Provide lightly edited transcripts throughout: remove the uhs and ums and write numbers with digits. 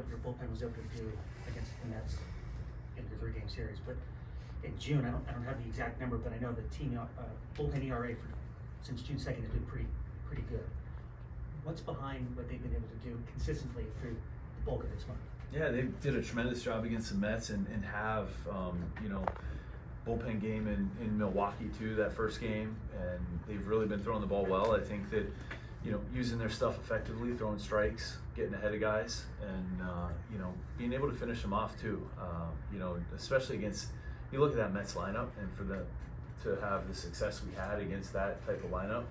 your bullpen was able to do against the Mets in the 3-game series. But in June, I don't have the exact number, but I know the team bullpen ERA since June 2nd has been pretty good. What's behind what they've been able to do consistently through the bulk of this month? Yeah, they did a tremendous job against the Mets and have, bullpen game in Milwaukee too, that first game, and they've really been throwing the ball well. I think that, using their stuff effectively, throwing strikes, getting ahead of guys, and, being able to finish them off too. Especially against, you look at that Mets lineup, and to have the success we had against that type of lineup,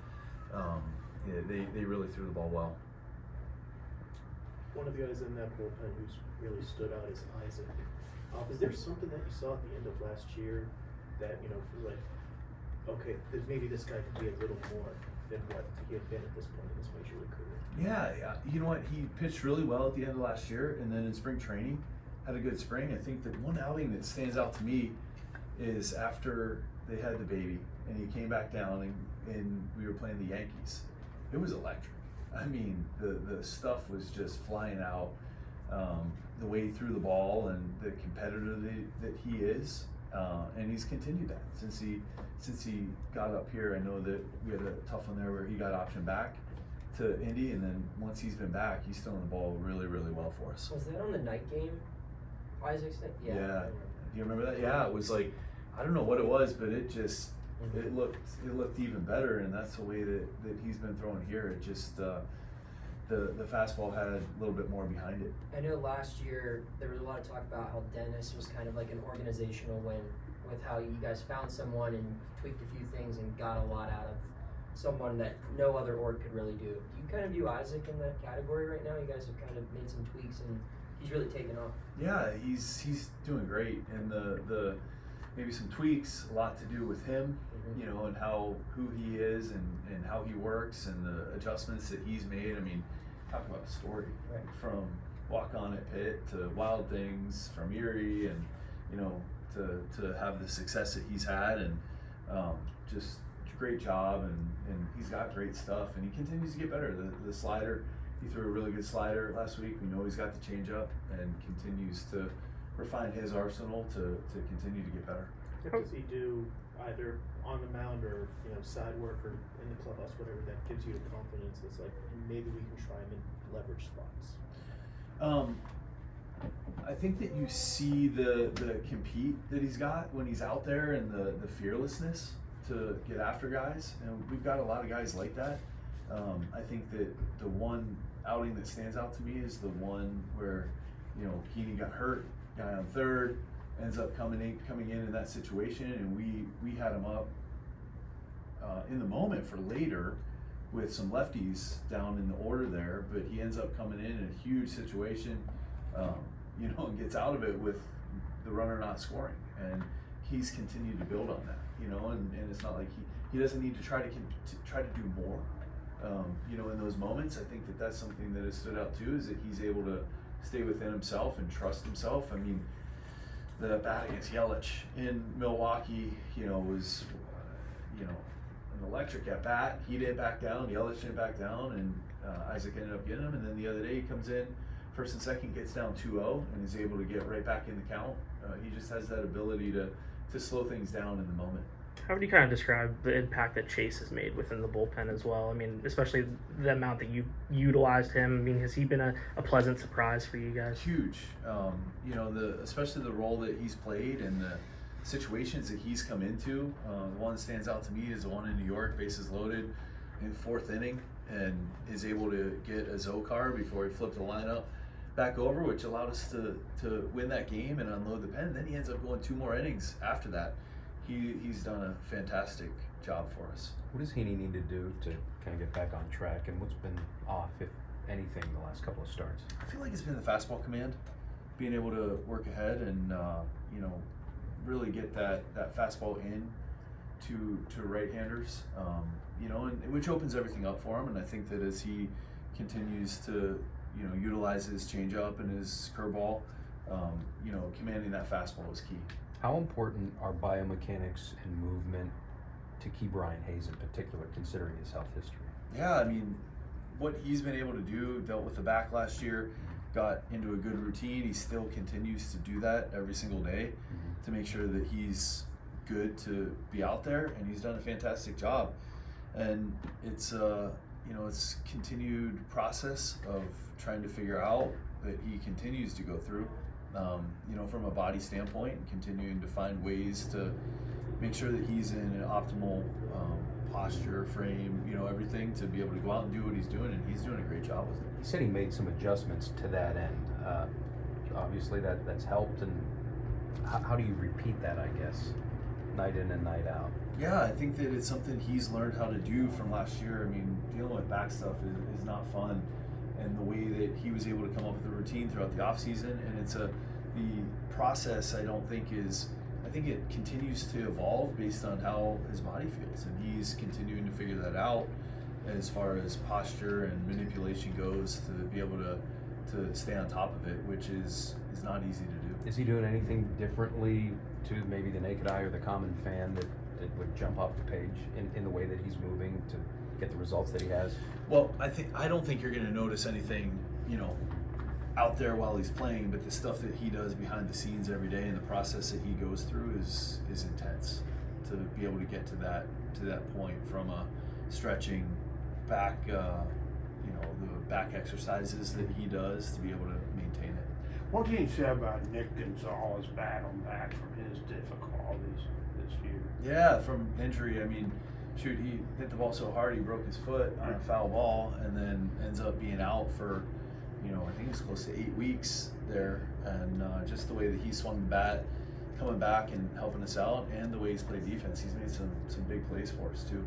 they really threw the ball well. One of the guys in that bullpen who's really stood out is Isaac. Is there something that you saw at the end of last year that, was like, okay, maybe this guy could be a little more than what he had been at this point in his major league career? Yeah, you know what? He pitched really well at the end of last year, and then in spring training, had a good spring. I think that one outing that stands out to me is after they had the baby, and he came back down, and we were playing the Yankees. It was electric. I mean, the stuff was just flying out. The way he threw the ball and the competitor that he is, and he's continued that since he got up here. I know that we had a tough one there where he got optioned back to Indy, and then once he's been back, he's throwing the ball really, really well for us. Was that on the night game, Isaac's night? Yeah. Do you remember that? Yeah, it was like, I don't know what it was, but it just it looked even better, and that's the way that he's been throwing here. It just the fastball had a little bit more behind it. I know last year there was a lot of talk about how Dennis was kind of like an organizational win with how you guys found someone and tweaked a few things and got a lot out of someone that no other org could really do. Do you kind of view Isaac in that category right now? You guys have kind of made some tweaks and he's really taken off. Yeah, he's doing great, and the maybe some tweaks, a lot to do with him, and who he is and how he works and the adjustments that he's made. I mean, talk about a story, right? From walk on at Pitt to Wild Things, from Erie, and to have the success that he's had, and just great job, and he's got great stuff, and he continues to get better. The slider, he threw a really good slider last week. We know he's got the changeup and continues to refine his arsenal to continue to get better. What does he do either on the mound or side work or in the clubhouse, whatever, that gives you the confidence that's like, maybe we can try him in leverage spots? I think that you see the compete that he's got when he's out there, and the fearlessness to get after guys, and we've got a lot of guys like that. I think that the one outing that stands out to me is the one where Heaney got hurt, guy on third ends up coming in that situation, and we had him up in the moment for later with some lefties down in the order there, but he ends up coming in a huge situation, and gets out of it with the runner not scoring, and he's continued to build on that, and it's not like he doesn't need to try to do more, in those moments. I think that that's something that has stood out too, is that he's able to stay within himself and trust himself. I mean, the bat against Yelich in Milwaukee, was, an electric at bat. He didn't back down, Yelich didn't back down, and Isaac ended up getting him. And then the other day he comes in, first and second, gets down 2-0, and is able to get right back in the count. He just has that ability to slow things down in the moment. How would you kind of describe the impact that Chase has made within the bullpen as well? I mean, especially the amount that you utilized him. I mean, has he been a pleasant surprise for you guys? Huge. Especially the role that he's played and the situations that he's come into. The one that stands out to me is the one in New York, bases loaded in 4th inning, and is able to get a Zokar before he flipped the lineup back over, which allowed us to win that game and unload the pen. Then he ends up going 2 more innings after that. He's done a fantastic job for us. What does Heaney need to do to kind of get back on track, and what's been off, if anything, the last couple of starts? I feel like it's been the fastball command, being able to work ahead and really get that fastball in to right-handers, and which opens everything up for him. And I think that as he continues to utilize his changeup and his curveball, commanding that fastball is key. How important are biomechanics and movement to Key Brian Hayes in particular, considering his health history? Yeah, I mean, what he's been able to do, dealt with the back last year, got into a good routine. He still continues to do that every single day to make sure that he's good to be out there, and he's done a fantastic job. And it's it's continued process of trying to figure out that he continues to go through, from a body standpoint, and continuing to find ways to make sure that he's in an optimal posture, frame, everything to be able to go out and do what he's doing, and he's doing a great job with it. He said he made some adjustments to that end. Obviously, that's helped. And how do you repeat that? I guess night in and night out. Yeah, I think that it's something he's learned how to do from last year. I mean, dealing with back stuff is not fun, and the way that he was able to come up with a routine throughout the off season, and the process. I think it continues to evolve based on how his body feels, and he's continuing to figure that out as far as posture and manipulation goes, to be able to stay on top of it, which is not easy to do. Is he doing anything differently to maybe the naked eye or the common fan that would jump off the page in the way that he's moving to get the results that he has? Well, I don't think you're going to notice anything, out there while he's playing, but the stuff that he does behind the scenes every day and the process that he goes through is intense. To be able to get to that point, from a stretching back, the back exercises that he does, to be able to maintain it. What can you say about Nick Gonzalez battling back from his difficulties this year? Yeah, from injury. I mean, shoot, he hit the ball so hard he broke his foot on a foul ball, and then ends up being out for, I think it's close to 8 weeks there. And just the way that he swung the bat, coming back and helping us out, and the way he's played defense, he's made some big plays for us too.